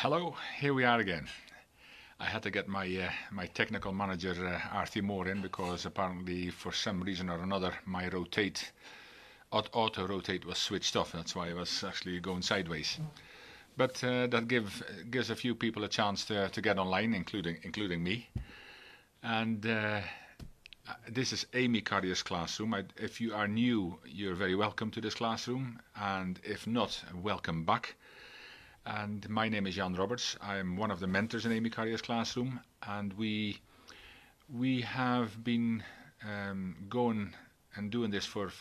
Hello, here we are again. I had to get my technical manager Artie Moore in because apparently for some reason or another my auto rotate was switched off. That's why I was actually going sideways. But that gives a few people a chance to get online, including me. And this is Amy Carrier's classroom. If you are new, you're very welcome to this classroom, and if not, welcome back. And my name is Jan Roberts. I'm one of the mentors in Amy Carrier's classroom, and we have been going and doing this for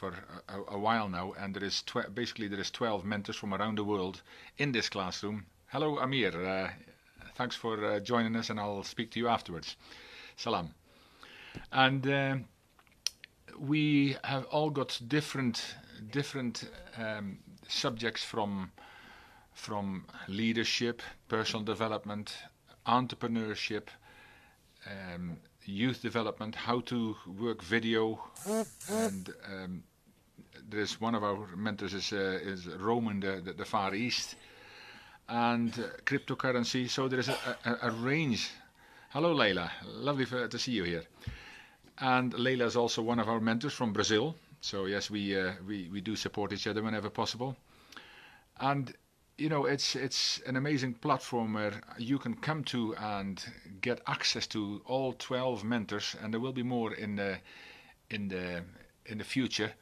a while now. And there is basically 12 mentors from around the world in this classroom. Hello, Amir. Thanks for joining us, and I'll speak to you afterwards. Salam. And we have all got different subjects from leadership, personal development, entrepreneurship, youth development, how to work video, and there's one of our mentors is Roman, the Far East, and cryptocurrency. So there is a range. Hello, Leila. Lovely to see you here. And Leila is also one of our mentors from Brazil. So yes, we do support each other whenever possible. And you know, it's an amazing platform where you can come to and get access to all 12 mentors, and there will be more in the future,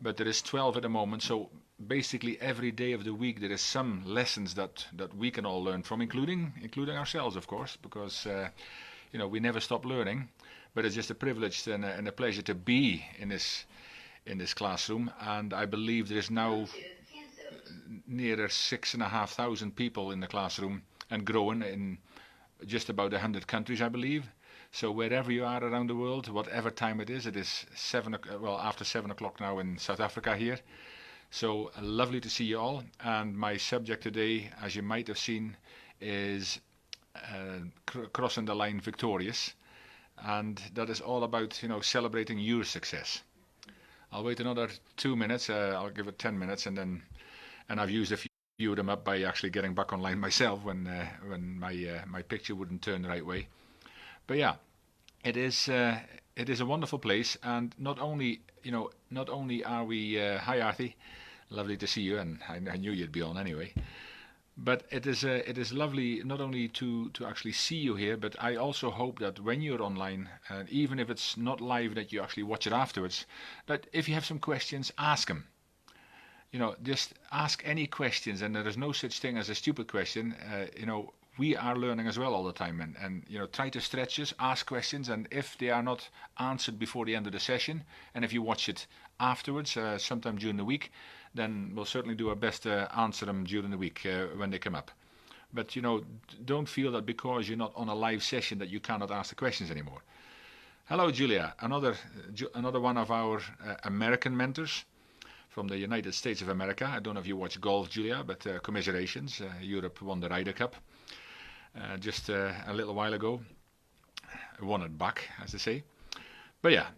but there is 12 at the moment. So basically every day of the week there is some lessons that we can all learn from, including ourselves, of course, because you know, we never stop learning. But it's just a privilege and a pleasure to be in this classroom, and I believe there is now nearer 6,500 people in the classroom and growing in just about 100 countries, I believe. So wherever you are around the world, whatever time it is after 7 o'clock now in South Africa here. So lovely to see you all. And my subject today, as you might have seen, is crossing the line victorious, and that is all about, you know, celebrating your success. I'll wait another 2 minutes. I'll give it 10 minutes, and I've used a few of them up by actually getting back online myself when my picture wouldn't turn the right way. But yeah, it is a wonderful place, and not only are we hi Artie, lovely to see you, and I knew you'd be on anyway. But it is lovely not only to actually see you here, but I also hope that when you're online, and even if it's not live, that you actually watch it afterwards. But if you have some questions, ask them. You know, just ask any questions, and there is no such thing as a stupid question. You know, we are learning as well all the time, and you know, try to stretch us, ask questions, and if they are not answered before the end of the session, and if you watch it afterwards, sometime during the week, then we'll certainly do our best to answer them during the week when they come up. But you know, don't feel that because you're not on a live session that you cannot ask the questions anymore. Hello, Julia, another one of our American mentors from the United States of America. I don't know if you watch golf, Julia, but commiserations. Europe won the Ryder Cup just a little while ago. Won it back, as they say. But yeah,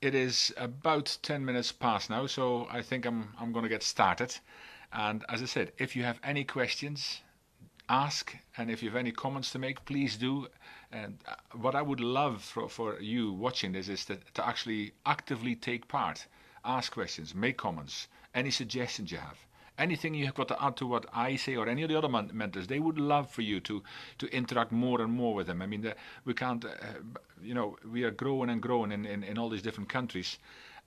it is about 10 minutes past now, so I think I'm going to get started. And as I said, if you have any questions, ask, and if you have any comments to make, please do. And what I would love for you watching this is to actually actively take part. Ask questions, make comments, any suggestions you have, anything you have got to add to what I say or any of the other mentors. They would love for you to interact more and more with them. I mean, we can't, you know, we are growing and growing in all these different countries,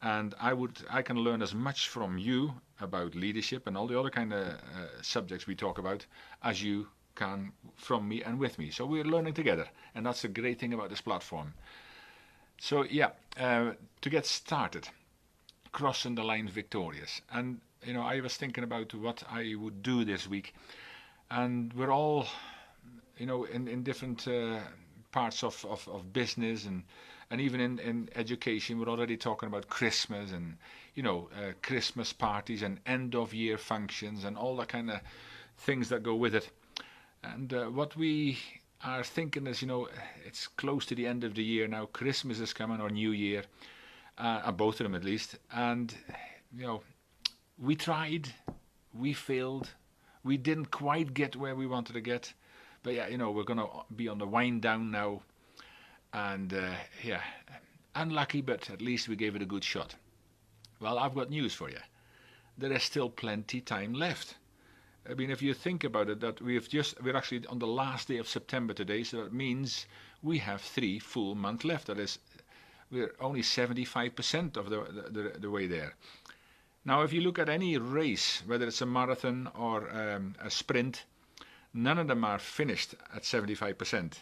and I can learn as much from you about leadership and all the other kind of subjects we talk about as you can from me and with me. So we're learning together, and that's the great thing about this platform. So yeah, to get started, crossing the line victorious. And you know, I was thinking about what I would do this week, and we're all, you know, in different parts of business and even in education. We're already talking about Christmas and, you know, Christmas parties and end of year functions and all that kind of things that go with it. And what we are thinking is, you know, it's close to the end of the year now. Christmas is coming, or New Year, both of them at least. And you know, we tried, we failed, We didn't quite get where we wanted to get, but yeah, we're going to be on the wind down now, and yeah, unlucky, but at least we gave it a good shot. Well, I've got news for you. There is still plenty time left. I mean, if you think about it, that we're actually on the last day of September today, so that means we have 3 full months left. That is, we're only 75% of the way there. Now, if you look at any race, whether it's a marathon or a sprint, none of them are finished at 75%.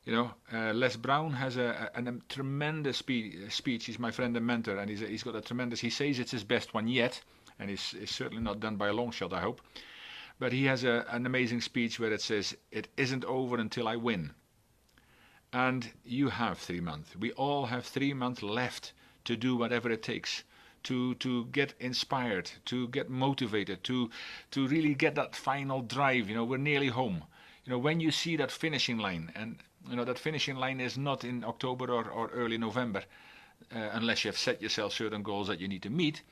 Les Brown has a tremendous speech. He's my friend and mentor, and he's got a tremendous. He says it's his best one yet, and it's certainly not done by a long shot, I hope. But he has an amazing speech where it says, "It isn't over until I win." And you have 3 months. We all have 3 months left to do whatever it takes to get inspired, to get motivated, to really get that final drive. We're nearly home. When you see that finishing line, and that finishing line is not in October or early November, unless you have set yourself certain goals that you need to meet.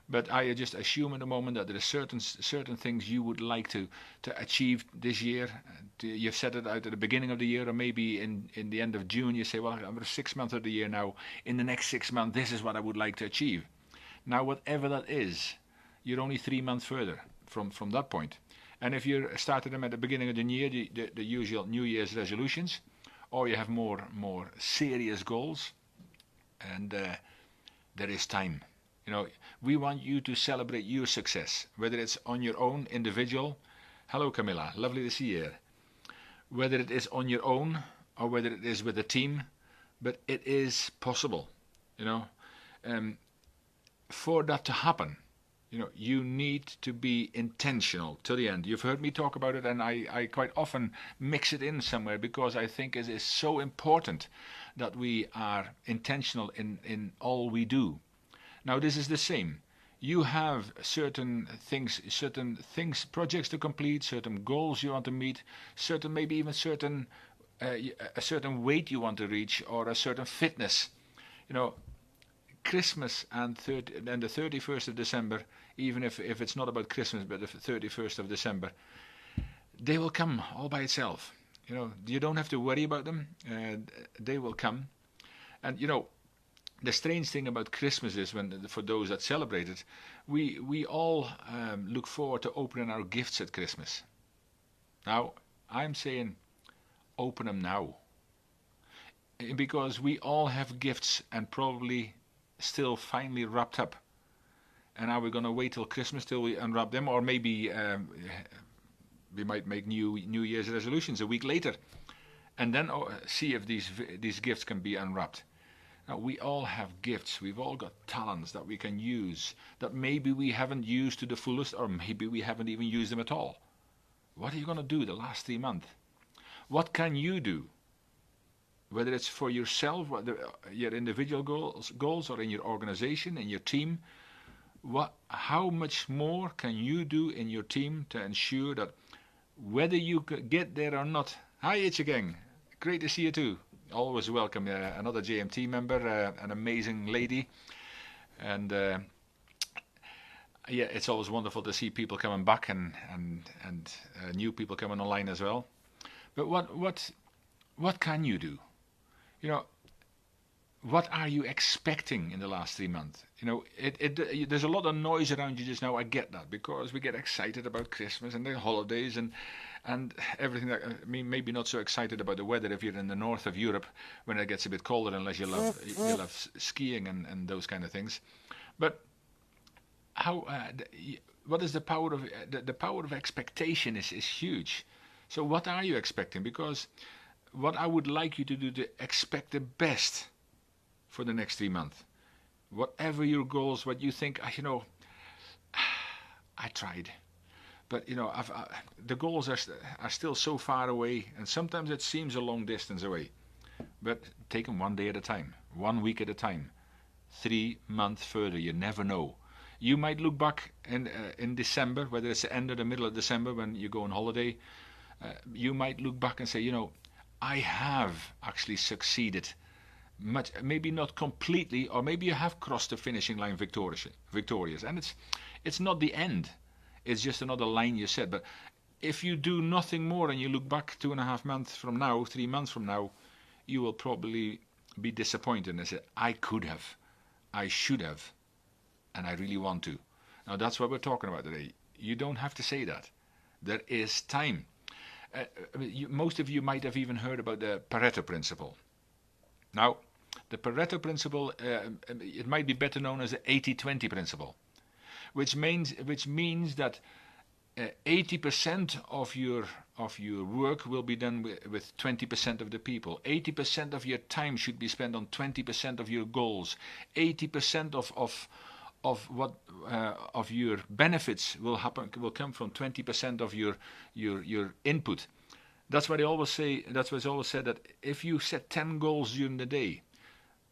But I just assume at the moment that there are certain things you would like to achieve this year. You've set it out at the beginning of the year, or maybe in the end of June. You say, well, I'm 6 months of the year now. In the next 6 months, this is what I would like to achieve. Now, whatever that is, you're only 3 months further from that point. And if you started them at the beginning of the year, the usual New Year's resolutions, or you have more serious goals, and there is time. We want you to celebrate your success, whether it's on your own, individual. Hello, Camilla. Lovely to see you. Whether it is on your own or whether it is with a team, but it is possible. For that to happen, you need to be intentional to the end. You've heard me talk about it, and I quite often mix it in somewhere because I think it is so important that we are intentional in all we do. Now, this is the same. You have certain things, projects to complete, certain goals you want to meet, maybe even a certain weight you want to reach, or a certain fitness. Christmas and the 31st of December, even if it's not about Christmas, but the 31st of December, they will come all by itself. You don't have to worry about them. They will come. And, the strange thing about Christmas is for those that celebrate it, we all look forward to opening our gifts at Christmas. Now, I'm saying open them now. Because we all have gifts and probably still finally wrapped up. And are we going to wait till Christmas till we unwrap them? Or maybe we might make New Year's resolutions a week later. And then see if these gifts can be unwrapped. Now, we all have gifts. We've all got talents that we can use, that maybe we haven't used to the fullest, or maybe we haven't even used them at all. What are you going to do the last 3 months? What can you do? Whether it's for yourself, your individual goals, or in your organization, in your team, how much more can you do in your team to ensure that whether you get there or not? Hi, Ichigang. Great to see you too. Always welcome another JMT member, an amazing lady, and yeah, it's always wonderful to see people coming back and new people coming online as well. But what can you do? What are you expecting in the last 3 months? There's a lot of noise around you just now. I get that because we get excited about Christmas and the holidays and everything. Maybe not so excited about the weather if you're in the north of Europe when it gets a bit colder, unless you love skiing and those kind of things. But what is the power of the power of expectation is huge. So what are you expecting? Because what I would like you to do to expect the best for the next 3 months. Whatever your goals, what you think, I tried. But, the goals are still so far away, and sometimes it seems a long distance away. But take them one day at a time, 1 week at a time, 3 months further, you never know. You might look back in December, whether it's the end or the middle of December when you go on holiday, you might look back and say, I have actually succeeded. Maybe not completely, or maybe you have crossed the finishing line victorious, and it's not the end. It's just another line you said. But if you do nothing more and you look back 2.5 months from now, 3 months from now, you will probably be disappointed and say, I could have, I should have, and I really want to. Now that's what we're talking about today. You don't have to say that. There is time. Most of you might have even heard about the Pareto principle. Now, the Pareto principle, it might be better known as the 80-20 principle, which means that 80% of your work will be done with 20% of the people. 80% of your time should be spent on 20% of your goals. 80% of your benefits will come from 20% of your input. That's what I always say. That's what's always said, that if you set 10 goals during the day,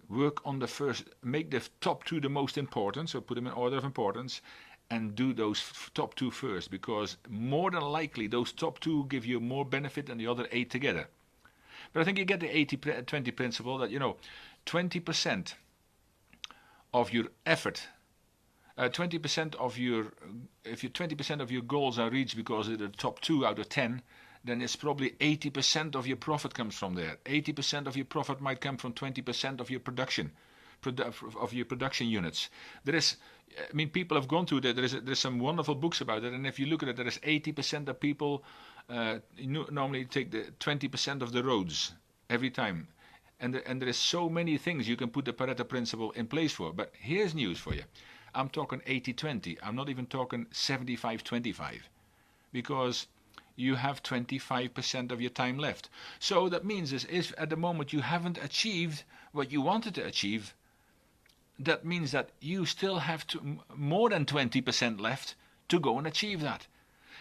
work on the first, make the top 2 the most important, so put them in order of importance, and do those top 2 first, because more than likely those top 2 give you more benefit than the other 8 together. But I think you get the 80-20 principle, that 20% of your effort, 20% of if 20% of your goals are reached because of the top 2 out of 10, then it's probably 80% of your profit comes from there. 80% of your profit might come from 20% of your production units. People have gone through that. There's some wonderful books about it, and if you look at it, there is 80% of people normally take the 20% of the roads every time, and there is so many things you can put the Pareto principle in place for. But here's news for you. I'm talking 80-20. I'm not even talking 75-25, because you have 25% of your time left. So that means if at the moment you haven't achieved what you wanted to achieve, that means that you still have more than 20% left to go and achieve that.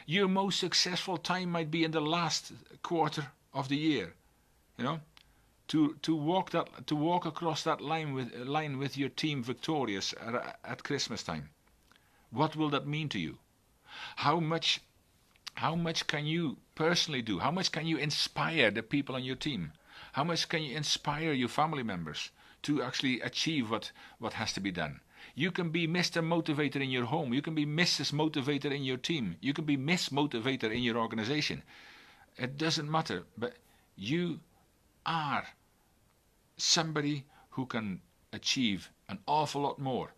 Your most successful time might be in the last quarter of the year, to walk across that line with your team victorious at Christmas time. What will that mean to you? How much can you personally do? How much can you inspire the people on your team? How much can you inspire your family members to actually achieve what has to be done? You can be Mr. Motivator in your home. You can be Mrs. Motivator in your team. You can be Miss Motivator in your organization. It doesn't matter, but you are somebody who can achieve an awful lot more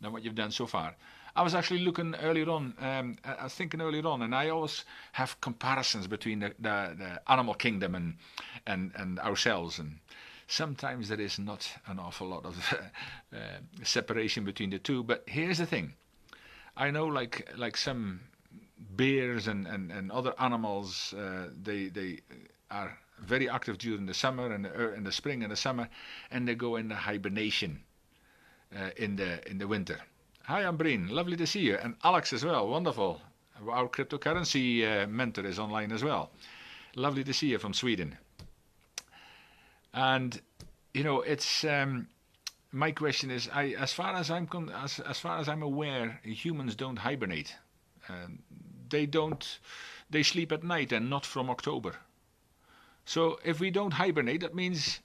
than what you've done so far. I was actually looking earlier on, I was thinking earlier on, and I always have comparisons between the animal kingdom and ourselves, and sometimes there is not an awful lot of separation between the two. But here's the thing. I know like some bears and other animals, they are very active during the summer and the spring and the summer, and they go into hibernation in the winter. Hi, I'm Breen. Lovely to see you. And Alex as well. Wonderful. Our cryptocurrency mentor is online as well. Lovely to see you from Sweden. And it's my question is, as far as I'm aware, humans don't hibernate. They sleep at night, and not from October. So if we don't hibernate, that means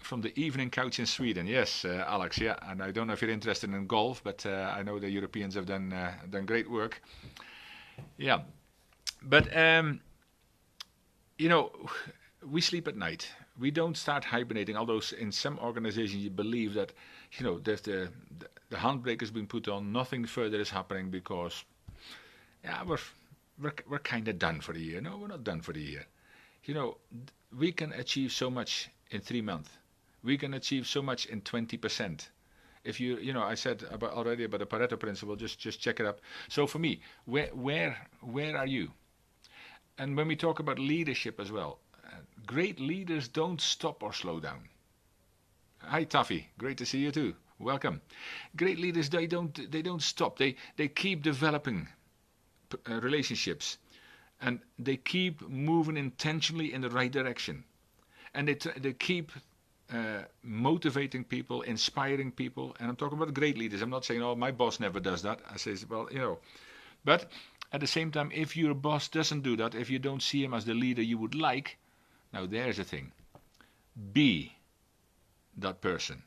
from the evening couch in Sweden. Yes, Alex. Yeah, and I don't know if you're interested in golf, but I know the Europeans have done great work. Yeah, but we sleep at night. We don't start hibernating. Although in some organizations you believe that there's the handbrake has been put on, nothing further is happening because we're kind of done for the year. No, we're not done for the year. We can achieve so much in 3 months. We can achieve so much in 20%. If I said already about the Pareto principle, just check it up. So for me, where are you? And when we talk about leadership as well, great leaders don't stop or slow down. Hi Taffy, great to see you too. Welcome. Great leaders, they don't stop. They keep developing relationships, and they keep moving intentionally in the right direction, and they keep motivating people, inspiring people. And I'm talking about great leaders. I'm not saying, oh, my boss never does that. I say, well, but at the same time, if your boss doesn't do that, if you don't see him as the leader you would like, now there's the thing. Be that person.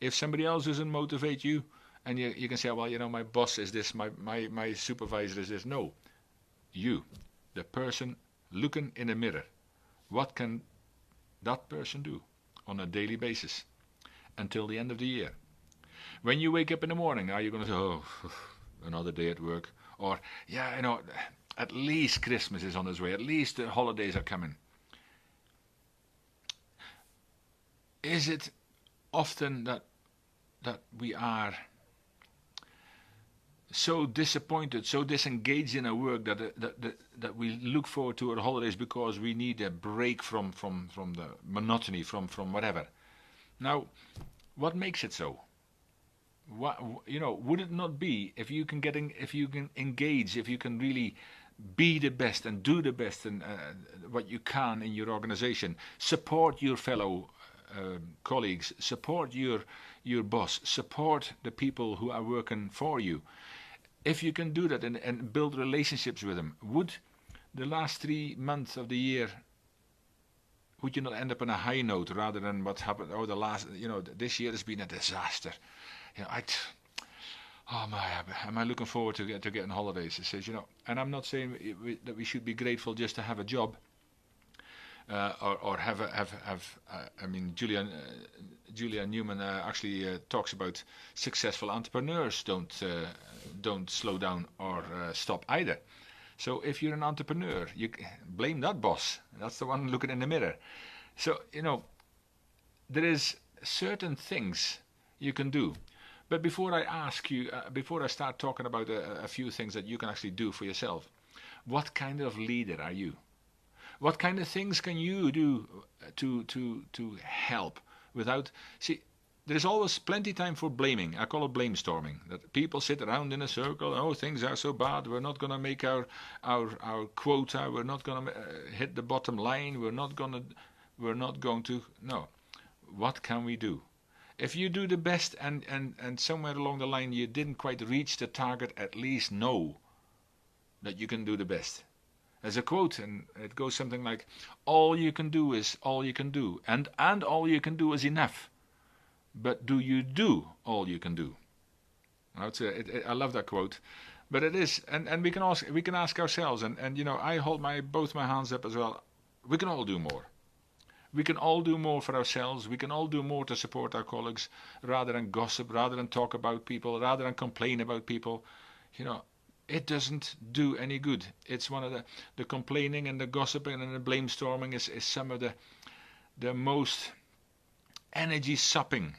If somebody else doesn't motivate you, And you can say, well, my boss is this, my supervisor is this. No, you, the person looking in the mirror. What can that person do on a daily basis until the end of the year? When you wake up in the morning, are you going to say, oh, another day at work? Or, yeah, at least Christmas is on its way. At least the holidays are coming. Is it often that we are so disappointed, so disengaged in our work that we look forward to our holidays because we need a break from the monotony, from whatever? Now, what makes it so? Would it not be if you can engage, if you can really be the best and do the best and what you can in your organization, support your fellow colleagues, support your boss, support the people who are working for you. If you can do that and build relationships with them, would the last 3 months of the year, would you not end up on a high note rather than what happened? Oh, this year has been a disaster. Am I looking forward to getting holidays? It says, and I'm not saying that we should be grateful just to have a job, or Julia Newman actually talks about successful entrepreneurs don't slow down or stop either. So if you're an entrepreneur, you blame that boss. That's the one looking in the mirror. So there is certain things you can do. But before I ask you, before I start talking about a few things that you can actually do for yourself, what kind of leader are you? What kind of things can you do to help without... See, there's always plenty time for blaming. I call it blamestorming. That people sit around in a circle, oh, things are so bad, we're not going to make our quota, we're not going to hit the bottom line, we're not going to... No. What can we do? If you do the best and somewhere along the line you didn't quite reach the target, at least know that you can do the best. There's a quote, and it goes something like, all you can do is all you can do, and all you can do is enough. But do you do all you can do? I love that quote, but it is, and we can ask ourselves, and I hold both my hands up as well. We can all do more. We can all do more for ourselves. We can all do more to support our colleagues, rather than gossip, rather than talk about people, rather than complain about people. It doesn't do any good. It's one of the complaining and the gossiping and the blamestorming is some of the most energy sapping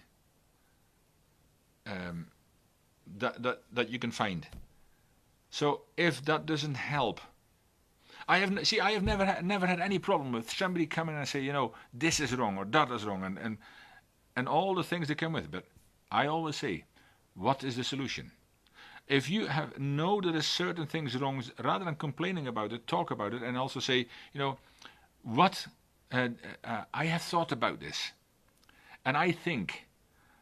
that you can find. So if that doesn't help, I have never had any problem with somebody coming and say, this is wrong or that is wrong and all the things that come with it. But I always say, what is the solution? If you know there is certain things wrong, rather than complaining about it, talk about it, and also say, I have thought about this, and I think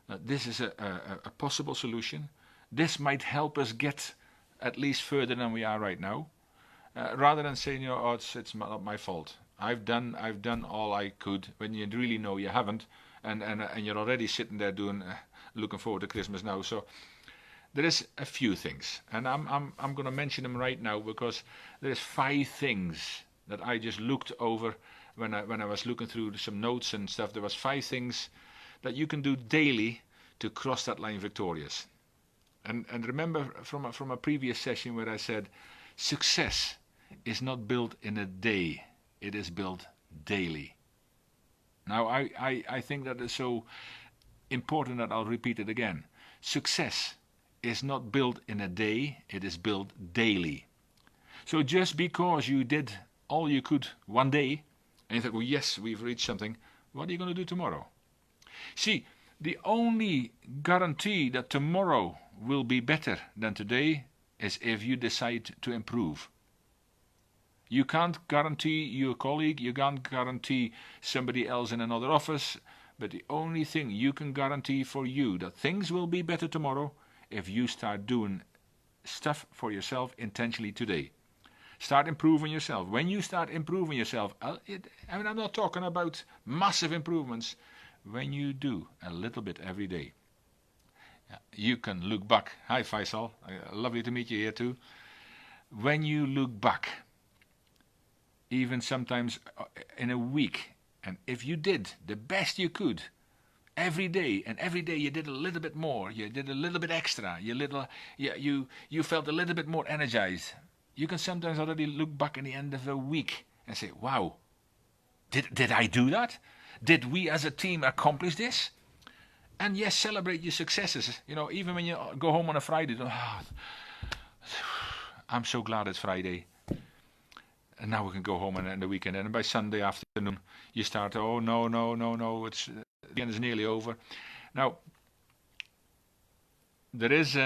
that this is a possible solution. This might help us get at least further than we are right now. Rather than saying, it's not my fault. I've done all I could, when you really know you haven't, and you're already sitting there looking forward to Christmas now. So there is a few things, and I'm going to mention them right now because there's 5 things that I just looked over when I was looking through some notes and stuff. There was 5 things that you can do daily to cross that line victorious. And remember from a previous session where I said success is not built in a day, it is built daily. Now I think that is so important that I'll repeat it again. Success is not built in a day, it is built daily. So just because you did all you could one day, and you think, well, yes, we've reached something, what are you going to do tomorrow? See, the only guarantee that tomorrow will be better than today is if you decide to improve. You can't guarantee your colleague, you can't guarantee somebody else in another office, but the only thing you can guarantee for you that things will be better tomorrow if you start doing stuff for yourself intentionally today. Start improving yourself. When you start improving yourself, I'm not talking about massive improvements. When you do a little bit every day, You can look back. Hi Faisal, lovely to meet you here too. When you look back, even sometimes in a week, and if you did the best you could every day, and every day you did a little bit more, you did a little bit extra, you felt a little bit more energized. You can sometimes already look back in the end of a week and say, wow, did I do that? Did we as a team accomplish this? And yes, celebrate your successes. Even when you go home on a Friday, I'm so glad it's Friday. And now we can go home and the weekend. And by Sunday afternoon, you start, oh, no, it's the weekend is nearly over. Now, there is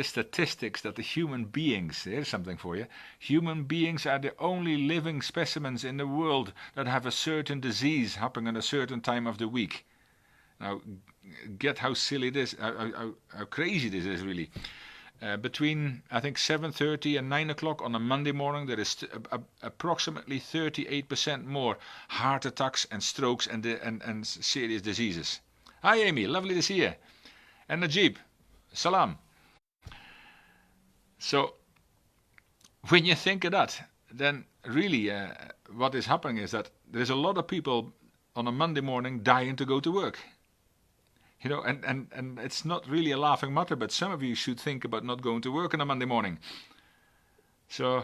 statistics that the human beings, here's something for you, human beings are the only living specimens in the world that have a certain disease happening at a certain time of the week. Now, get how silly this, how crazy this is really. Between, I think, 7:30 and 9 o'clock on a Monday morning, there is approximately 38% more heart attacks and strokes and serious diseases. Hi, Amy. Lovely to see you. And Najib. Salam. So, when you think of that, then really what is happening is that there's a lot of people on a Monday morning dying to go to work. And it's not really a laughing matter, but some of you should think about not going to work on a Monday morning. So,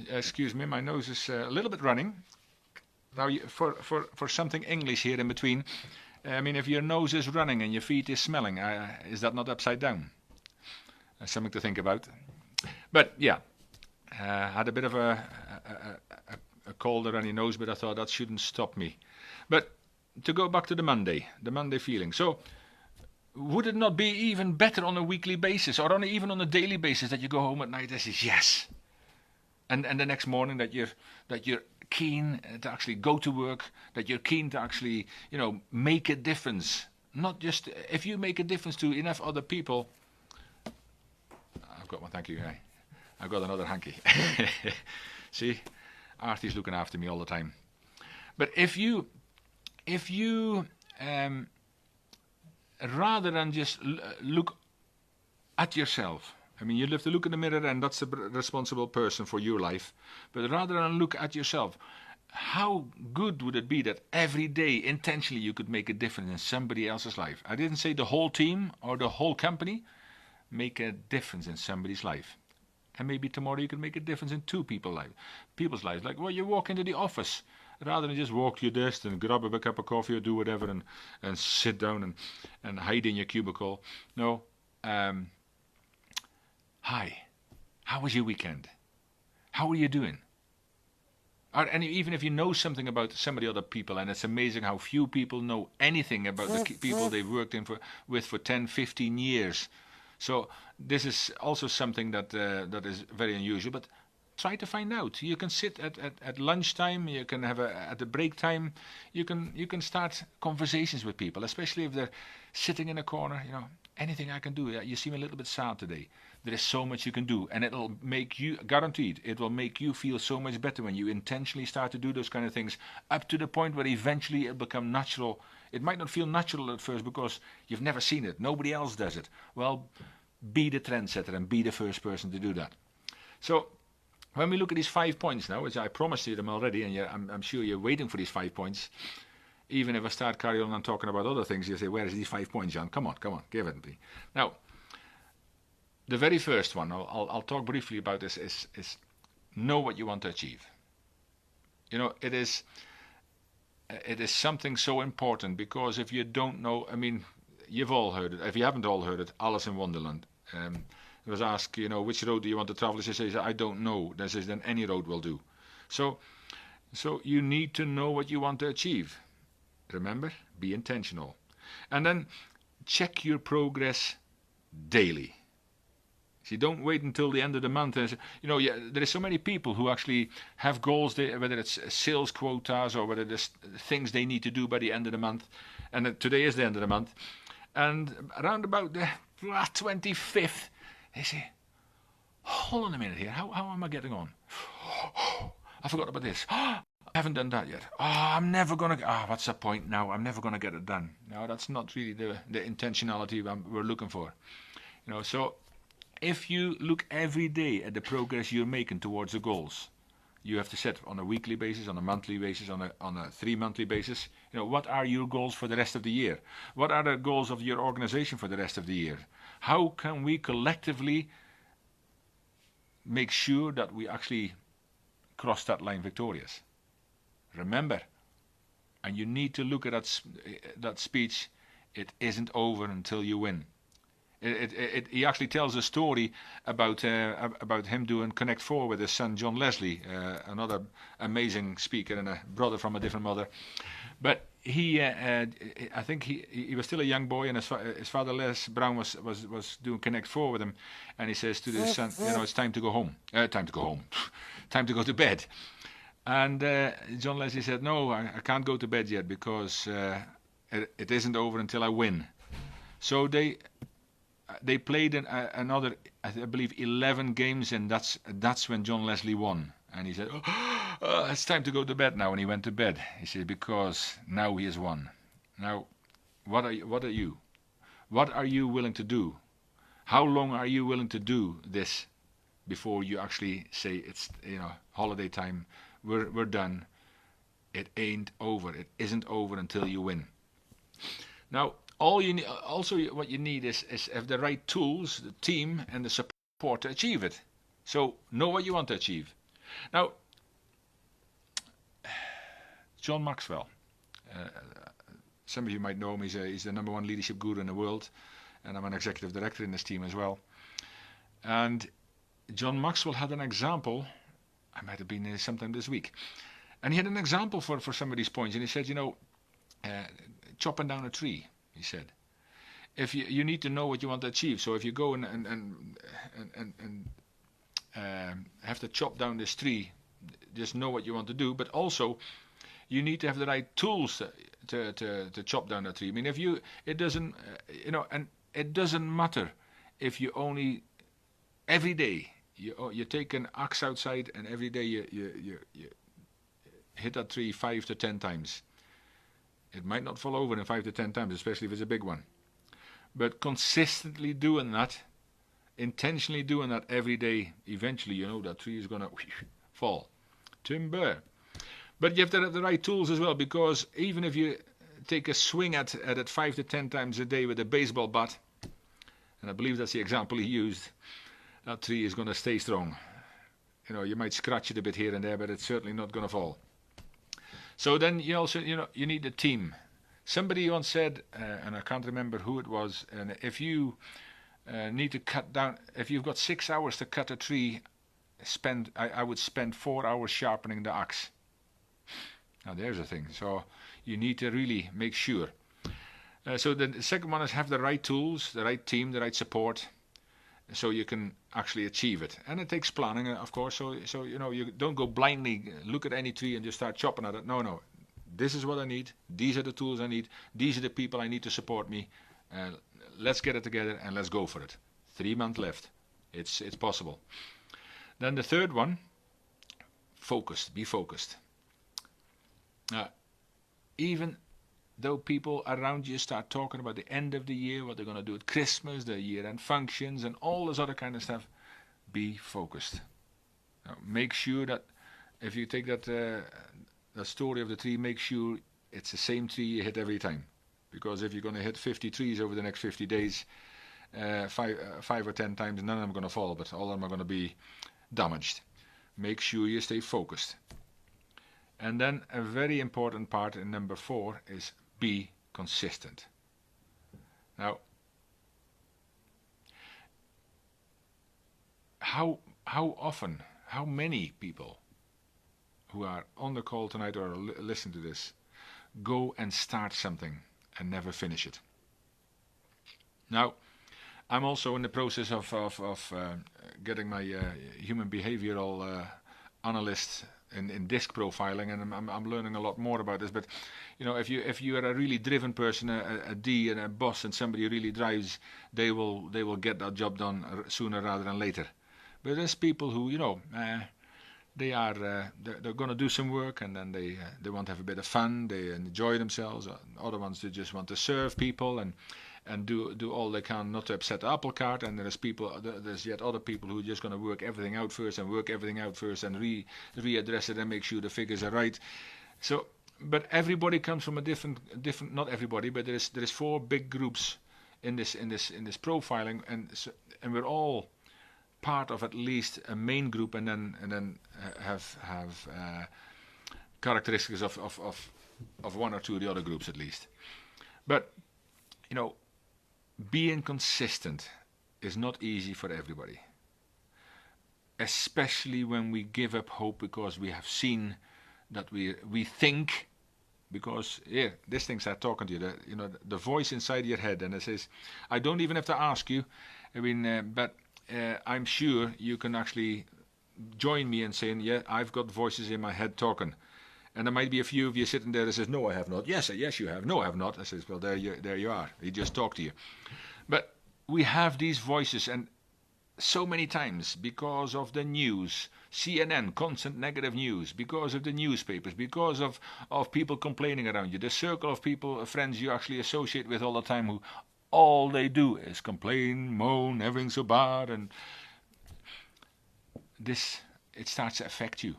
excuse me, my nose is a little bit running. Now, for something English here in between, if your nose is running and your feet is smelling, is that not upside down? Something to think about. But yeah, had a bit of a cold or runny nose, but I thought that shouldn't stop me. But to go back to the Monday feeling. So, would it not be even better on a weekly basis or even on a daily basis that you go home at night and say yes, and the next morning that you're keen to actually go to work, that you're keen to actually make a difference. Not just if you make a difference to enough other people. I've got one, thank you. I've got another hanky. See, Artie's looking after me all the time. But if you rather than just look at yourself, you have to look in the mirror and that's the responsible person for your life, but rather than look at yourself, how good would it be that every day intentionally you could make a difference in somebody else's life? I didn't say the whole team or the whole company. Make a difference in somebody's life. And maybe tomorrow you can make a difference in two people's lives. Like, you walk into the office, rather than just walk to your desk and grab a cup of coffee or do whatever and sit down and hide in your cubicle. No. Hi. How was your weekend? How are you doing? And even if you know something about some of the other people, and it's amazing how few people know anything about the people they've worked with for 10, 15 years. So this is also something that is very unusual, but try to find out. You can sit at lunchtime, you can have at the break time, you can start conversations with people, especially if they're sitting in a corner, anything I can do. You seem a little bit sad today. There is so much you can do, and it'll make you, guaranteed, it will make you feel so much better when you intentionally start to do those kind of things, up to the point where eventually it'll become natural. It might not feel natural at first because you've never seen it. Nobody else does it. Well, be the trendsetter and be the first person to do that. So, when we look at these 5 points now, which I promised you them already, and I'm sure you're waiting for these 5 points, even if I start carrying on and talking about other things, you say, where is these 5 points, Jan? Come on, give it to me. Now, the very first one, I'll talk briefly about this, is know what you want to achieve. It is something so important, because if you don't know, you've all heard it. If you haven't all heard it, Alice in Wonderland. It was asked, which road do you want to travel? She says, I don't know. Then any road will do. So you need to know what you want to achieve. Remember, be intentional. And then check your progress daily. See, don't wait until the end of the month. And there are so many people who actually have goals, whether it's sales quotas or whether there's things they need to do by the end of the month. And today is the end of the month. And around about the 25th, they say, hold on a minute here, how am I getting on? I forgot about this. haven't done that yet. I'm never going to, what's the point now? I'm never going to get it done. No, that's not really the intentionality we're looking for. So if you look every day at the progress you're making towards the goals, you have to set on a weekly basis, on a monthly basis, on a 3-monthly basis. What are your goals for the rest of the year? What are the goals of your organization for the rest of the year? How can we collectively make sure that we actually cross that line victorious? Remember, and you need to look at that speech, it isn't over until you win. He actually tells a story about him doing Connect 4 with his son John Leslie, another amazing speaker and a brother from a different mother. But I think he was still a young boy, and his father Les Brown was doing Connect 4 with him, and he says to his son, it's time to go home. Time to go to bed. And John Leslie said, no, I can't go to bed yet because it isn't over until I win. So they played another, I believe, 11 games, and that's when John Leslie won. And he said, it's time to go to bed now. And he went to bed. He said, because now he has won. Now, what are you? What are you willing to do? How long are you willing to do this before you actually say it's holiday time? We're done. It ain't over. It isn't over until you win. Now, what you need is have the right tools, the team, and the support to achieve it. So know what you want to achieve. Now, John Maxwell. Some of you might know him. He's the #1 leadership guru in the world, and I'm an executive director in this team as well. And John Maxwell had an example. I might have been there sometime this week, and he had an example for some of these points. And he said, chopping down a tree. He said, if you need to know what you want to achieve. So if you go and have to chop down this tree, just know what you want to do. But also, you need to have the right tools to chop down the tree. I mean, it doesn't matter if you only every day you take an axe outside and every day you hit that tree 5 to 10 times. It might not fall over in 5 to 10 times, especially if it's a big one. But consistently doing that, intentionally doing that every day, eventually that tree is going to fall. Timber. But you have to have the right tools as well, because even if you take a swing at it 5 to 10 times a day with a baseball bat, and I believe that's the example he used, that tree is going to stay strong. You might scratch it a bit here and there, but it's certainly not going to fall. So then you also, you need a team. Somebody once said, and I can't remember who it was, and if you need to cut down, if you've got 6 hours to cut a tree, I would spend 4 hours sharpening the axe. Now there's a thing. So you need to really make sure. So the second one is have the right tools, the right team, the right support, so you can actually achieve it. And it takes planning, of course. So you don't go blindly look at any tree and just start chopping at it. No. This is what I need. These are the tools I need. These are the people I need to support me. Let's get it together and let's go for it. 3 months left. It's possible. Then the third one, focused. Be focused. Even though people around you start talking about the end of the year, what they're going to do at Christmas, the year-end functions, and all this other kind of stuff, be focused. Now, make sure that if you take that story of the tree, make sure it's the same tree you hit every time. Because if you're going to hit 50 trees over the next 50 days, 5 or 10 times, none of them are going to fall, but all of them are going to be damaged. Make sure you stay focused. And then a very important part in number 4 is be consistent. Now, how often, how many people who are on the call tonight or listen to this go and start something and never finish it? Now, I'm also in the process of getting my human behavioral analyst in disc profiling, and I'm learning a lot more about this. But if you are a really driven person, a D and a boss, and somebody really drives, they will get that job done sooner rather than later. But there's people who they're going to do some work, and then they want to have a bit of fun. They enjoy themselves. Other ones, they just want to serve people and do all they can not to upset the apple cart. And there's yet other people who are just going to work everything out first and readdress it and make sure the figures are right. So, but everybody comes from a different. Not everybody, but there is 4 big groups in this profiling, and we're all part of at least a main group, and then have characteristics of one or two of the other groups at least. But being consistent is not easy for everybody, especially when we give up hope because we have seen that we think, because this thing starts talking to you, the voice inside your head, and it says, I don't even have to ask you, but I'm sure you can actually join me in saying, yeah, I've got voices in my head talking. And there might be a few of you sitting there that says, no, I have not. Yes, you have. No, I have not. I says, well, there you are. He just talked to you. But we have these voices, and so many times because of the news, CNN, constant negative news, because of the newspapers, because of people complaining around you, the circle of people, friends you actually associate with all the time, who all they do is complain, moan, everything's so bad, and it starts to affect you.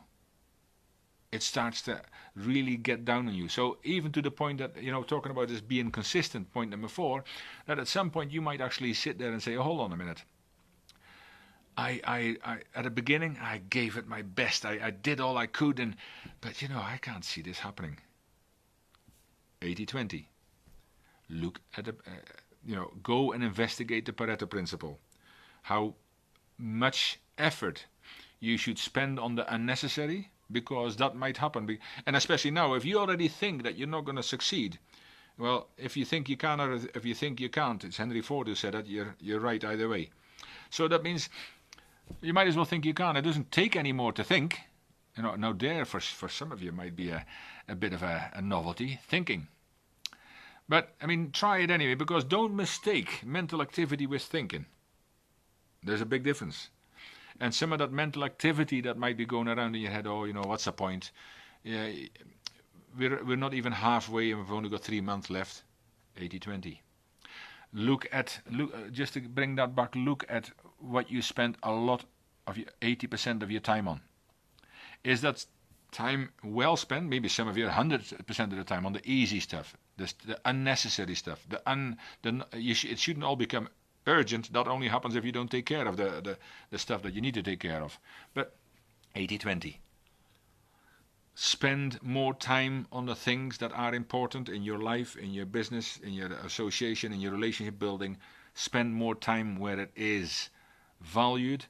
It starts to really get down on you. So even to the point that, talking about this being consistent, point number 4, that at some point you might actually sit there and say, hold on a minute. I at the beginning, I gave it my best. I did all I could, but I can't see this happening. 80-20. Look at go and investigate the Pareto principle. How much effort you should spend on the unnecessary, because that might happen. And especially now, if you already think that you're not going to succeed, well, if you think you can or if you think you can't, it's Henry Ford who said that, you're right either way. So that means you might as well think you can. It doesn't take any more to think. Now there for some of you might be a bit of a novelty, thinking. But, try it anyway, because don't mistake mental activity with thinking. There's a big difference. And some of that mental activity that might be going around in your head, what's the point? Yeah, we're not even halfway, and we've only got 3 months left. 80-20. Look, just to bring that back, look at what you spend a lot of 80% of your time on. Is that time well spent? Maybe some of you 100% of the time on the easy stuff, the unnecessary stuff. It shouldn't all become urgent. That only happens if you don't take care of the stuff that you need to take care of. But 80-20. Spend more time on the things that are important in your life, in your business, in your association, in your relationship building. Spend more time where it is valued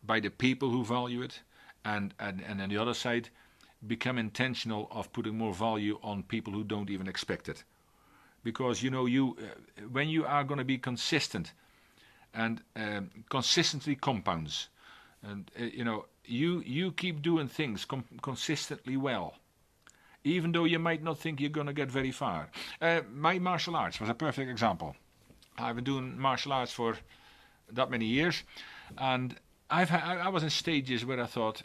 by the people who value it, and on the other side, become intentional of putting more value on people who don't even expect it. Because when you are going to be consistent, and consistently compounds, and you keep doing things consistently well, even though you might not think you're going to get very far. My martial arts was a perfect example. I've been doing martial arts for that many years, and I was in stages where I thought,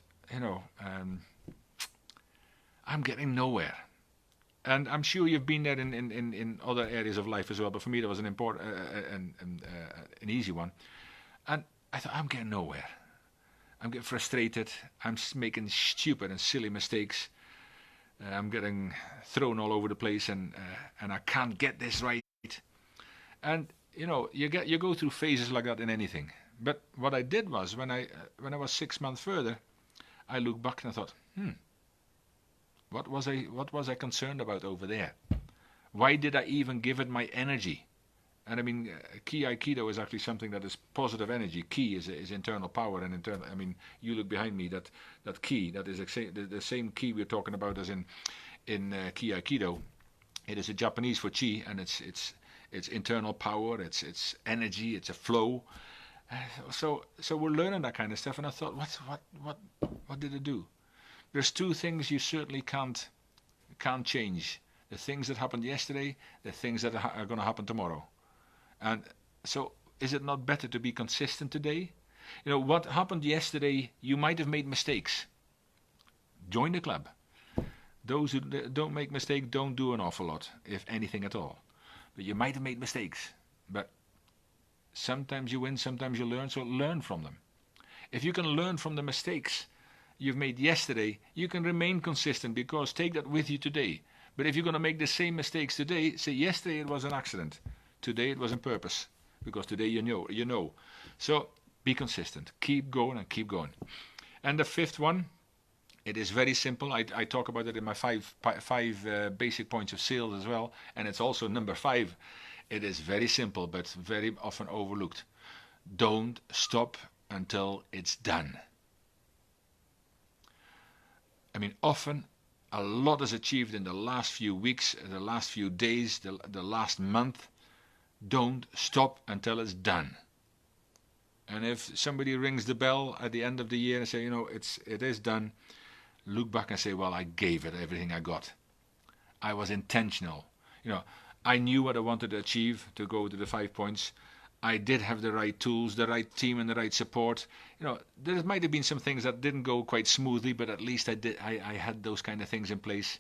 I'm getting nowhere. And I'm sure you've been there in other areas of life as well, but for me that was an important, an easy one. And I thought, I'm getting nowhere. I'm getting frustrated. I'm making stupid and silly mistakes. I'm getting thrown all over the place, and I can't get this right. And you go through phases like that in anything. But what I did was, when I was 6 months further, I looked back and I thought, what was I concerned about over there? Why did I even give it my energy? And Ki Aikido is actually something that is positive energy. Ki is internal power, and internal. You look behind me. That Ki, that is the same Ki we're talking about as in Ki Aikido. It is a Japanese for Chi, and it's internal power. It's energy. It's a flow. So we're learning that kind of stuff. And I thought, what did it do? There's 2 things you certainly can't change. The things that happened yesterday, the things that are going to happen tomorrow. And so is it not better to be consistent today? What happened yesterday, you might have made mistakes. Join the club. Those who don't make mistakes don't do an awful lot, if anything at all. But you might have made mistakes. But sometimes you win, sometimes you learn, so learn from them. If you can learn from the mistakes you've made yesterday, you can remain consistent, because take that with you today. But if you're going to make the same mistakes today, say yesterday it was an accident, today it was on purpose, because today you know. So be consistent, keep going and keep going. And the fifth one, it is very simple. I talk about it in my five basic points of sales as well, and it's also number 5. It is very simple, but very often overlooked. Don't stop until it's done. I mean, often a lot is achieved in the last few weeks, the last few days, the last month. Don't stop until it's done. And if somebody rings the bell at the end of the year and say, it is done, look back and say, well, I gave it everything I got. I was intentional. I knew what I wanted to achieve, to go to the 5 points. I did have the right tools, the right team, and the right support. There might have been some things that didn't go quite smoothly, but at least I did. I had those kind of things in place.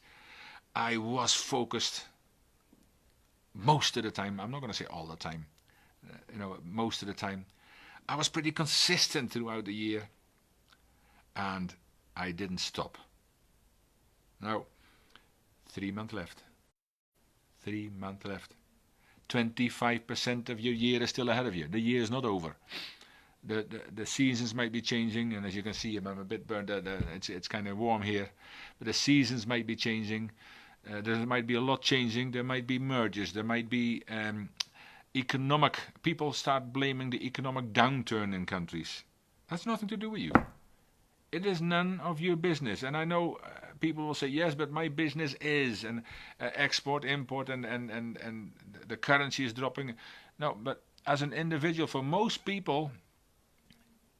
I was focused most of the time. I'm not going to say all the time. Most of the time. I was pretty consistent throughout the year, and I didn't stop. Now, 3 months left. 3 months left. 25% of your year is still ahead of you. The year is not over. The seasons might be changing, and as you can see, I'm a bit burned out. It's kind of warm here, but the seasons might be changing. There might be a lot changing. There might be mergers. There might be economic. People start blaming the economic downturn in countries. That's nothing to do with you. It is none of your business. And I know people will say, yes, but my business is, and export, import, and the currency is dropping. No, but as an individual, for most people,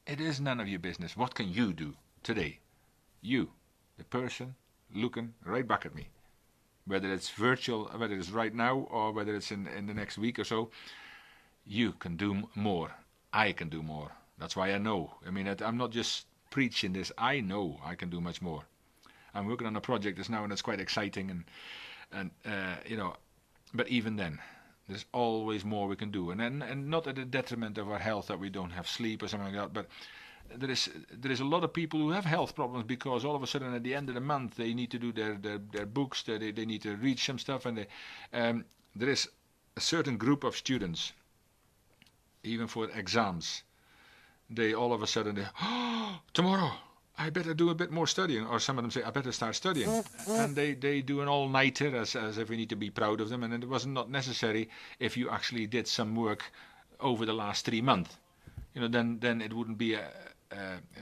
it is none of your business. What can you do today? You, the person looking right back at me. Whether it's virtual, whether it's right now, or whether it's in the next week or so, you can do more. I can do more. That's why I know. I mean, I'm not just preaching this. I know I can do much more. I'm working on a project just now, and it's quite exciting, and but even then, there's always more we can do, and not at the detriment of our health, that we don't have sleep or something like that. But there is a lot of people who have health problems because all of a sudden at the end of the month they need to do their books, they need to read some stuff, and there is a certain group of students, even for exams, they all of a sudden tomorrow I better do a bit more studying, or some of them say I better start studying, and they do an all-nighter as if we need to be proud of them, and it was not necessary. If you actually did some work over the last 3 months, then it wouldn't be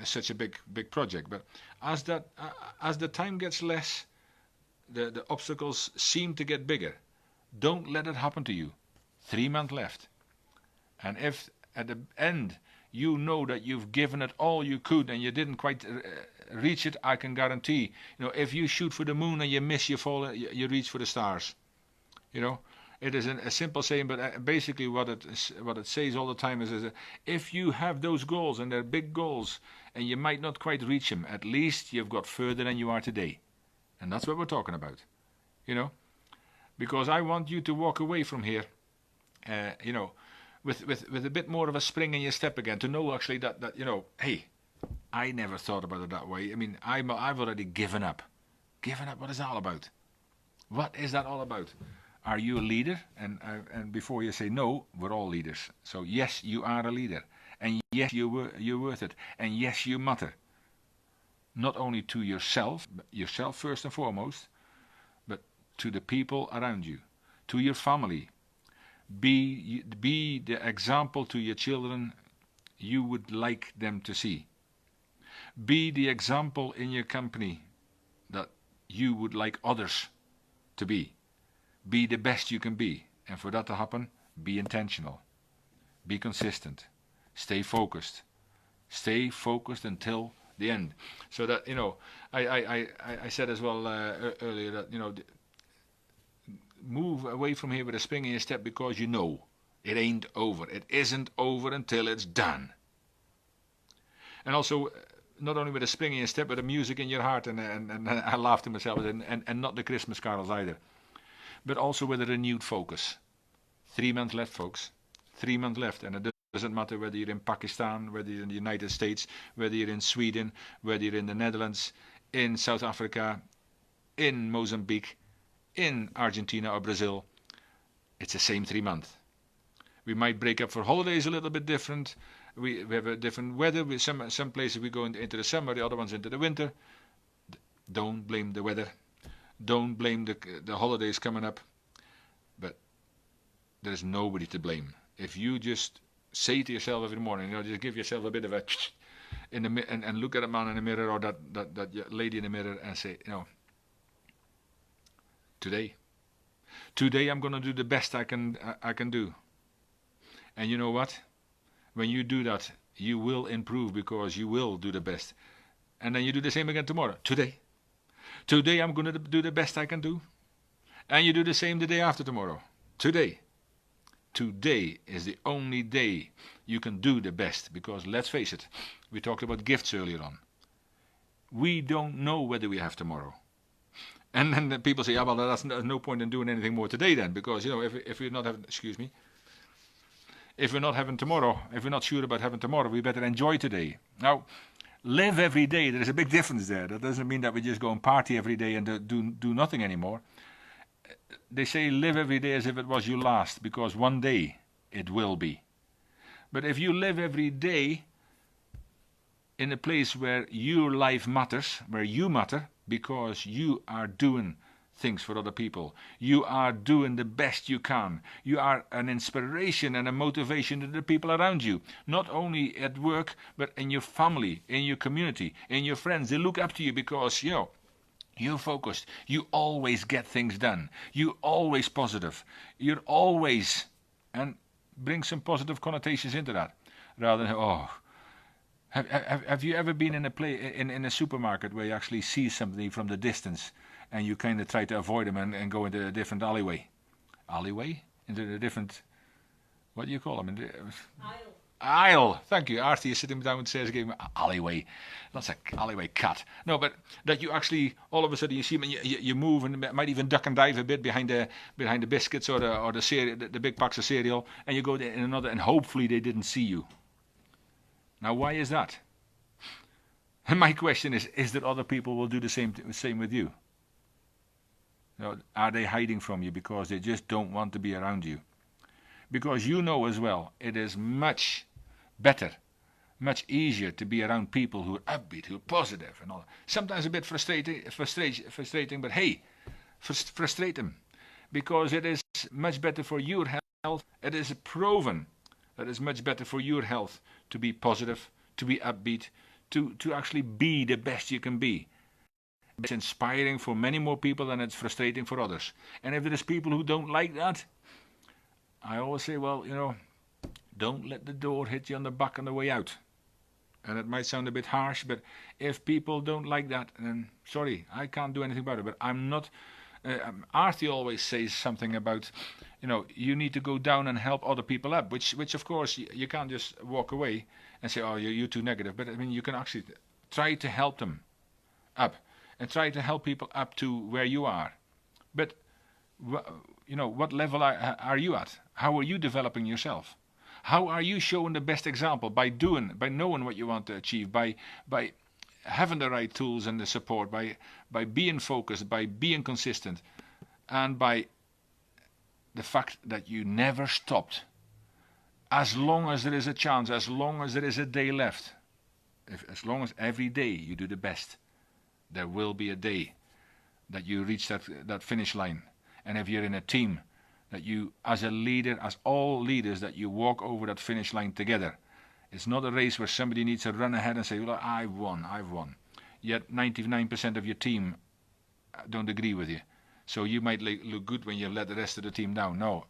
such a big project. But as the time gets less, the obstacles seem to get bigger. Don't let it happen to you. 3 months left, and if at the end you know that you've given it all you could and you didn't quite reach it, I can guarantee, if you shoot for the moon and you miss, you fall, you reach for the stars. It is a simple saying, but basically what it says all the time is that if you have those goals, and they're big goals, and you might not quite reach them, at least you've got further than you are today. And that's what we're talking about, because I want you to walk away from here, with a bit more of a spring in your step again, to know actually that hey, I never thought about it that way. I mean, I've already given up. Given up, what is that all about? What is that all about? Are you a leader? And before you say no, we're all leaders. So yes, you are a leader, and yes, you're worth it, and yes, you matter. Not only to yourself first and foremost, but to the people around you, to your family. Be the example to your children you would like them to see. Be the example in your company that you would like others to be. Be the best you can be. And for that to happen, be intentional. Be consistent. Stay focused. Stay focused until the end. So that, I said as well earlier that, move away from here with a spring in your step, because it ain't over. It isn't over until it's done. And also, not only with a spring in your step, but the music in your heart. And I laughed to myself, and not the Christmas carols either. But also with a renewed focus. 3 months left, folks. 3 months left. And it doesn't matter whether you're in Pakistan, whether you're in the United States, whether you're in Sweden, whether you're in the Netherlands, in South Africa, in Mozambique, in Argentina or Brazil. It's the same 3 months. We might break up for holidays a little bit different. We have a different weather. Some places we go into the summer, the other ones into the winter. Don't blame the weather. Don't blame the holidays coming up. But there's nobody to blame. If you just say to yourself every morning, just give yourself a bit of a and look at a man in the mirror or that lady in the mirror and say, today I'm going to do the best I can do. And you know what? When you do that, you will improve because you will do the best. And then you do the same again tomorrow. Today I'm going to do the best I can do. And you do the same the day after tomorrow. Today is the only day you can do the best. Because let's face it, we talked about gifts earlier on. We don't know whether we have tomorrow. And then the people say, well, there's no point in doing anything more today then. Because, if we're not having, if we're not having tomorrow, if we're not sure about having tomorrow, we better enjoy today. Now, live every day. There's a big difference there. That doesn't mean that we just go and party every day and do nothing anymore. They say live every day as if it was your last, because one day it will be. But if you live every day in a place where your life matters, where you matter, because you are doing things for other people, you are doing the best you can, you are an inspiration and a motivation to the people around you, not only at work, but in your family, in your community, in your friends. They look up to you because, you're focused. You always get things done. You're always positive. You're always, and bring some positive connotations into that, rather than, Have you ever been in a supermarket where you actually see somebody from the distance and you kind of try to avoid them and go into a different alleyway? Into a different, what do you call them? Aisle. Thank you. Artie is sitting downstairs giving me alleyway. That's an alleyway cat. No, but that you actually, all of a sudden you see them and you move and might even duck and dive a bit behind the biscuits or the big packs of cereal, and you go in another, and hopefully they didn't see you. Now, why is that? And my question is that other people will do the same with you? Are they hiding from you because they just don't want to be around you? Because you know as well, it is much better, much easier to be around people who are upbeat, who are positive and all. Sometimes a bit frustrating, but hey, frustrate them. Because it is much better for your health. It is proven that it's much better for your health to be positive, to be upbeat, to actually be the best you can be. It's inspiring for many more people than it's frustrating for others. And if there is people who don't like that, I always say, don't let the door hit you on the back on the way out. And it might sound a bit harsh, but if people don't like that, then sorry, I can't do anything about it. But I'm not... Artie always says something about, you need to go down and help other people up, which of course you can't just walk away and say, you're too negative. But I mean, you can actually try to help them up and try to help people up to where you are. But what level are you at? How are you developing yourself? How are you showing the best example? By knowing what you want to achieve, by having the right tools and the support, by being focused, by being consistent, and by the fact that you never stopped. As long as there is a chance, as long as there is a day left, as long as every day you do the best, there will be a day that you reach that finish line. And if you're in a team, that you, as a leader, as all leaders, that you walk over that finish line together. It's not a race where somebody needs to run ahead and say, well, I've won. Yet 99% of your team don't agree with you. So you might look good when you let the rest of the team down. No,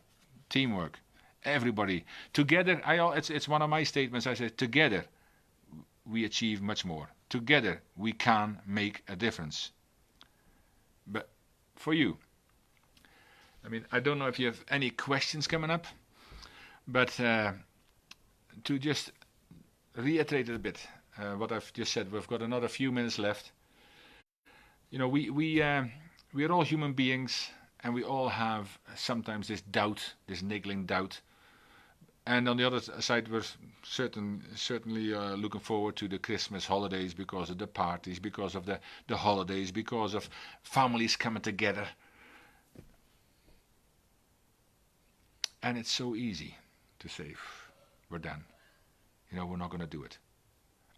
teamwork. Everybody. Together, it's one of my statements. I say, together we achieve much more. Together we can make a difference. But for you, I don't know if you have any questions coming up, but to just reiterate it a bit, what I've just said. We've got another few minutes left. You know, we are all human beings, and we all have sometimes this doubt, this niggling doubt. And on the other side, we're certainly looking forward to the Christmas holidays because of the parties, because of the holidays, because of families coming together. And it's so easy to say, we're done. You know, we're not going to do it.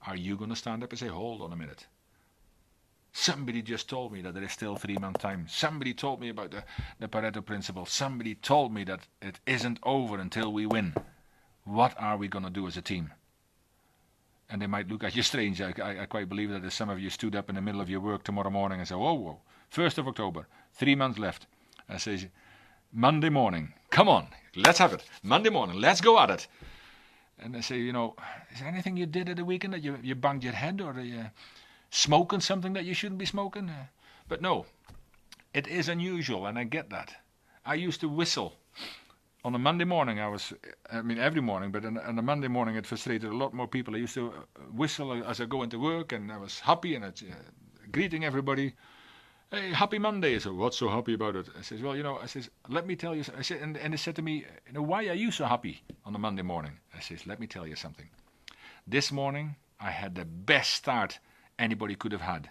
Are you going to stand up and say, hold on a minute? Somebody just told me that there is still 3 months time. Somebody told me about the Pareto principle. Somebody told me that it isn't over until we win. What are we going to do as a team? And they might look at you strange. I quite believe that some of you stood up in the middle of your work tomorrow morning and said, whoa, 1st of October, 3 months left. I say, Monday morning, come on, let's have it. Monday morning, let's go at it. And they say, you know, is there anything you did at the weekend that you banged your head, or you smoking something that you shouldn't be smoking? But no, it is unusual, and I get that. I used to whistle. On a Monday morning, every morning, but on a Monday morning it frustrated a lot more people. I used to whistle as I go into work, and I was happy, and greeting everybody. Hey, happy Monday. So what's so happy about it? I says, well, you know, let me tell you. I said, and they said to me, you know, why are you so happy on a Monday morning? I says, let me tell you something. This morning I had the best start anybody could have had.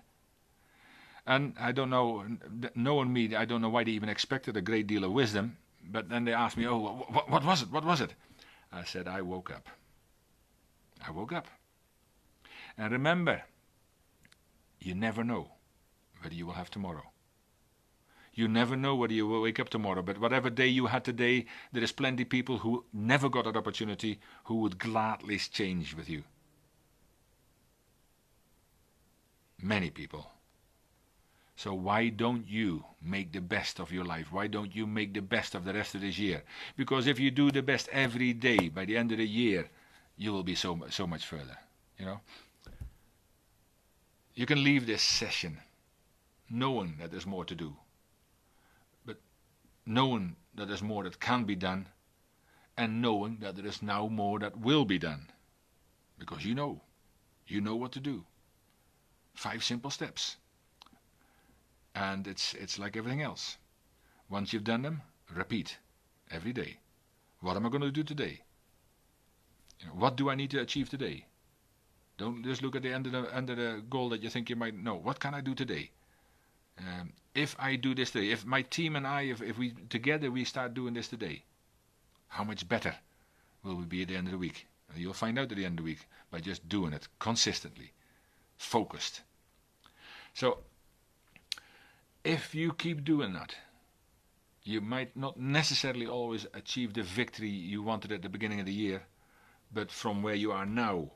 And I don't know, knowing me, I don't know why they even expected a great deal of wisdom. But then they asked me, oh, what was it? What was it? I said, I woke up. I woke up. And remember, you never know whether you will have tomorrow. You never know whether you will wake up tomorrow, but whatever day you had today, there is plenty of people who never got that opportunity who would gladly change with you. Many people. So why don't you make the best of your life? Why don't you make the best of the rest of this year? Because if you do the best every day, by the end of the year, you will be so much further. You know, you can leave this session knowing that there's more to do, but knowing that there's more that can be done, and knowing that there is now more that will be done, because you know what to do. 5 simple steps, and it's like everything else. Once you've done them, repeat every day. What am I going to do today? You know, what do I need to achieve today? Don't just look at the end of the goal that you think you might know. What can I do today? If I do this today, if my team and I, if we together we start doing this today, how much better will we be at the end of the week? You'll find out at the end of the week by just doing it consistently, focused. So, if you keep doing that, you might not necessarily always achieve the victory you wanted at the beginning of the year, but from where you are now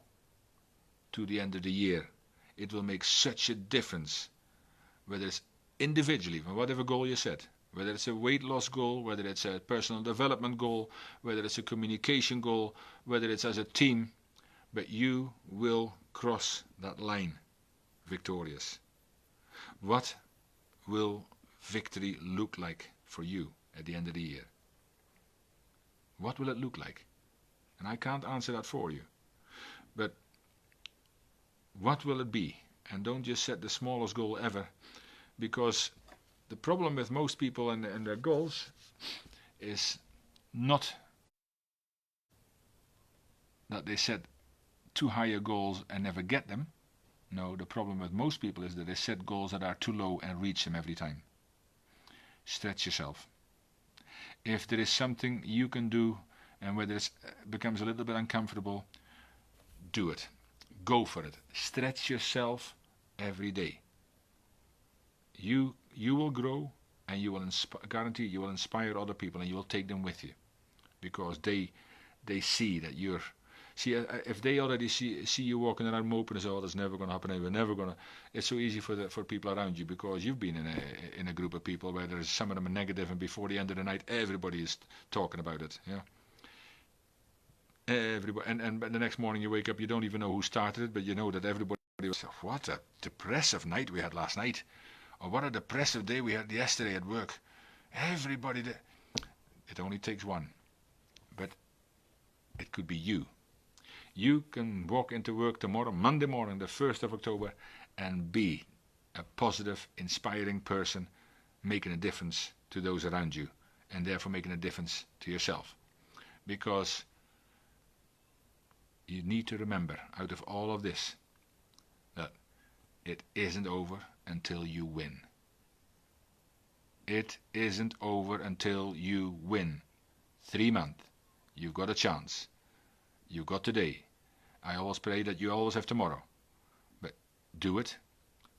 to the end of the year, it will make such a difference, whether it's individually, from whatever goal you set, whether it's a weight loss goal, whether it's a personal development goal, whether it's a communication goal, whether it's as a team, but you will cross that line victorious. What will victory look like for you at the end of the year? What will it look like? And I can't answer that for you, but what will it be? And don't just set the smallest goal ever, because the problem with most people and their goals is not that they set too high goals and never get them. No, the problem with most people is that they set goals that are too low and reach them every time. Stretch yourself. If there is something you can do, and whether it becomes a little bit uncomfortable, do it. Go for it. Stretch yourself every day. You will grow, and you will guarantee you will inspire other people, and you will take them with you, because they see that you're. See, if they already see you walking around moping and say, "Oh, that's never going to happen. We're never going to." It's so easy for people around you, because you've been in a group of people where there's some of them are negative, and before the end of the night, everybody is talking about it. Yeah. Everybody, and the next morning you wake up, you don't even know who started it, but you know that everybody was, what a depressive night we had last night, or what a depressive day we had yesterday at work. Everybody did. It only takes one, but it could be you. You can walk into work tomorrow, Monday morning, the 1st of October, and be a positive, inspiring person, making a difference to those around you, and therefore making a difference to yourself. Because you need to remember, out of all of this, that it isn't over until you win. It isn't over until you win. 3 months. You've got a chance. You've got today. I always pray that you always have tomorrow. But do it.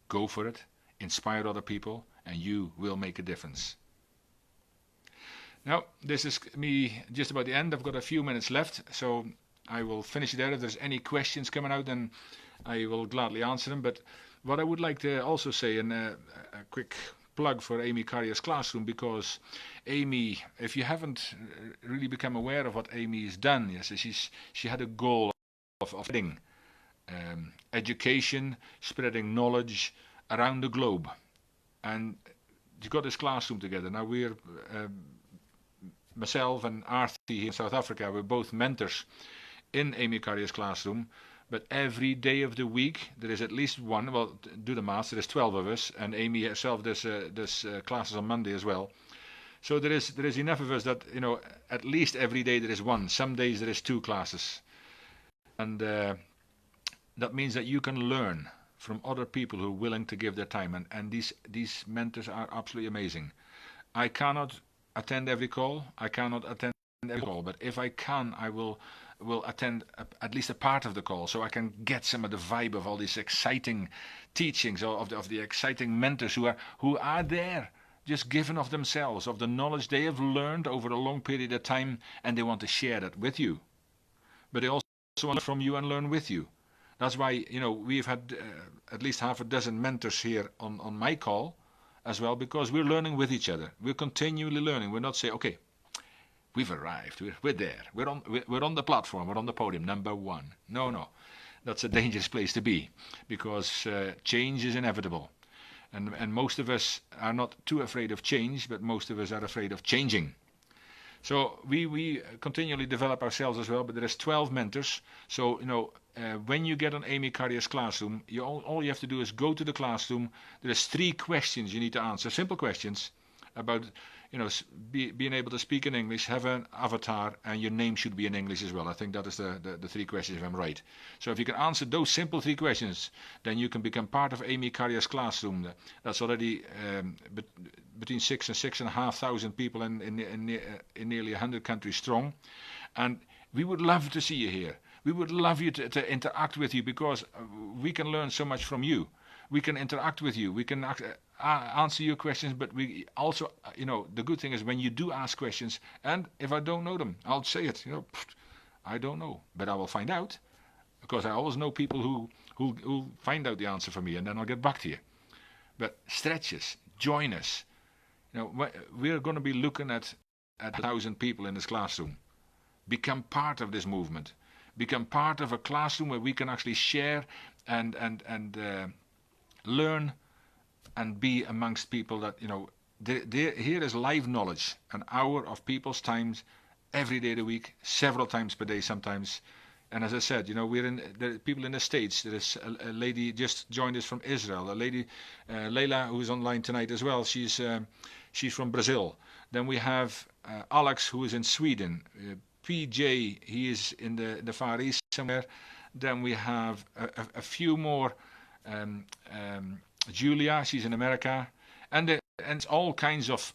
Go for it. Inspire other people, and you will make a difference. Now, this is me just about the end. I've got a few minutes left, so I will finish there. If there's any questions coming out, then I will gladly answer them. But what I would like to also say, and a quick plug for Amy Carrier's classroom, because Amy, if you haven't really become aware of what Amy has done, yes, she had a goal of spreading education, spreading knowledge around the globe, and she got this classroom together. Now we're myself and Arthur here in South Africa, we're both mentors in Amy Carrier's classroom. But every day of the week there is at least one. Well, do the math. There is 12 of us, and Amy herself does classes on Monday as well. So there is enough of us that at least every day there is one. Some days there is 2 classes, and that means that you can learn from other people who are willing to give their time. And these mentors are absolutely amazing. I cannot attend every call. I cannot attend every call, but if I can, I will attend at least a part of the call, so I can get some of the vibe of all these exciting teachings of the exciting mentors who are there, just giving of themselves, of the knowledge they have learned over a long period of time, and they want to share that with you. But they also want to learn from you and learn with you. That's why we've had at least half a dozen mentors here on my call as well, because we're learning with each other. We're continually learning. We're not saying, okay, we've arrived. We're there. We're on the platform. We're on the podium, number 1. No. That's a dangerous place to be, because change is inevitable, and most of us are not too afraid of change, but most of us are afraid of changing. So we continually develop ourselves as well. But there is 12 mentors. So when you get on Amy Carrier's classroom, all you have to do is go to the classroom. There is 3 questions you need to answer, simple questions about being able to speak in English, have an avatar, and your name should be in English as well. I think that is the 3 questions, if I'm right. So if you can answer those simple 3 questions, then you can become part of Amy Carrier's classroom. That's already between 6,000 and 6,500 people in nearly 100 countries strong. And we would love to see you here. We would love you to interact with you, because we can learn so much from you. We can interact with you. We can answer your questions, but we also, the good thing is when you do ask questions, and if I don't know them, I'll say it. I don't know, but I will find out, because I always know people who find out the answer for me, and then I'll get back to you. But stretch us, join us. We're going to be looking at 1,000 people in this classroom. Become part of this movement. Become part of a classroom where we can actually share and learn and be amongst people that here is live knowledge, an hour of people's times every day of the week, several times per day sometimes. And as I said, we're in the people in the States. There is a lady just joined us from Israel, a lady Leila, who is online tonight as well. She's from Brazil. Then we have Alex, who is in Sweden. PJ, he is in the Far East somewhere. Then we have a few more. Julia, she's in America, and it's all kinds of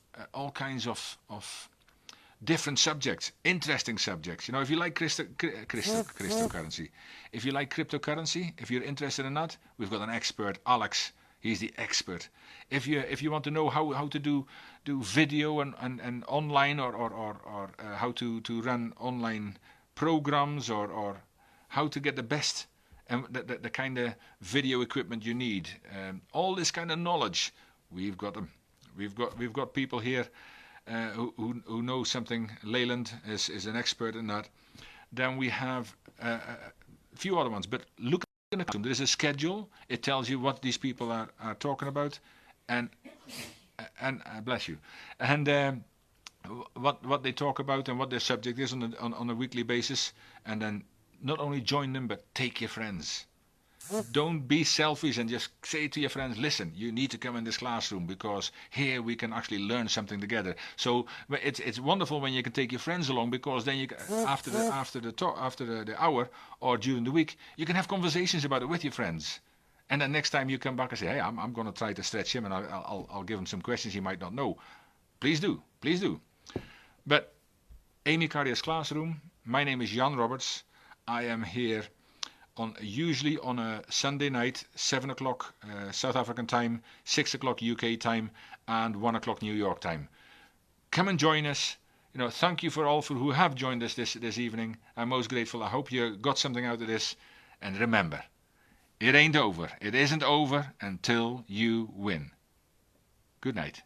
different subjects, interesting subjects. If you like cryptocurrency, if you like cryptocurrency, if you're interested in that, we've got an expert, Alex. He's the expert. If you want to know how to do video and online or how to run online programs or how to get the best and the kind of video equipment you need, all this kind of knowledge, we've got them. We've got people here who know something. Leyland is an expert in that. Then we have a few other ones. But look in the classroom. There is a schedule. It tells you what these people are talking about, and bless you, and what they talk about and what their subject is on a weekly basis, and then not only join them, but take your friends. Don't be selfish and just say to your friends, listen, you need to come in this classroom because here we can actually learn something together. So it's wonderful when you can take your friends along, because then you after the hour or during the week, you can have conversations about it with your friends. And then next time you come back and say, hey, I'm going to try to stretch him, and I'll give him some questions he might not know. Please do. But Amy Carrier's Classroom, my name is Jan Robberts. I am here usually on a Sunday night, 7 o'clock South African time, 6 o'clock UK time, and 1 o'clock New York time. Come and join us. Thank you for all who have joined us this evening. I'm most grateful. I hope you got something out of this. And remember, it ain't over. It isn't over until you win. Good night.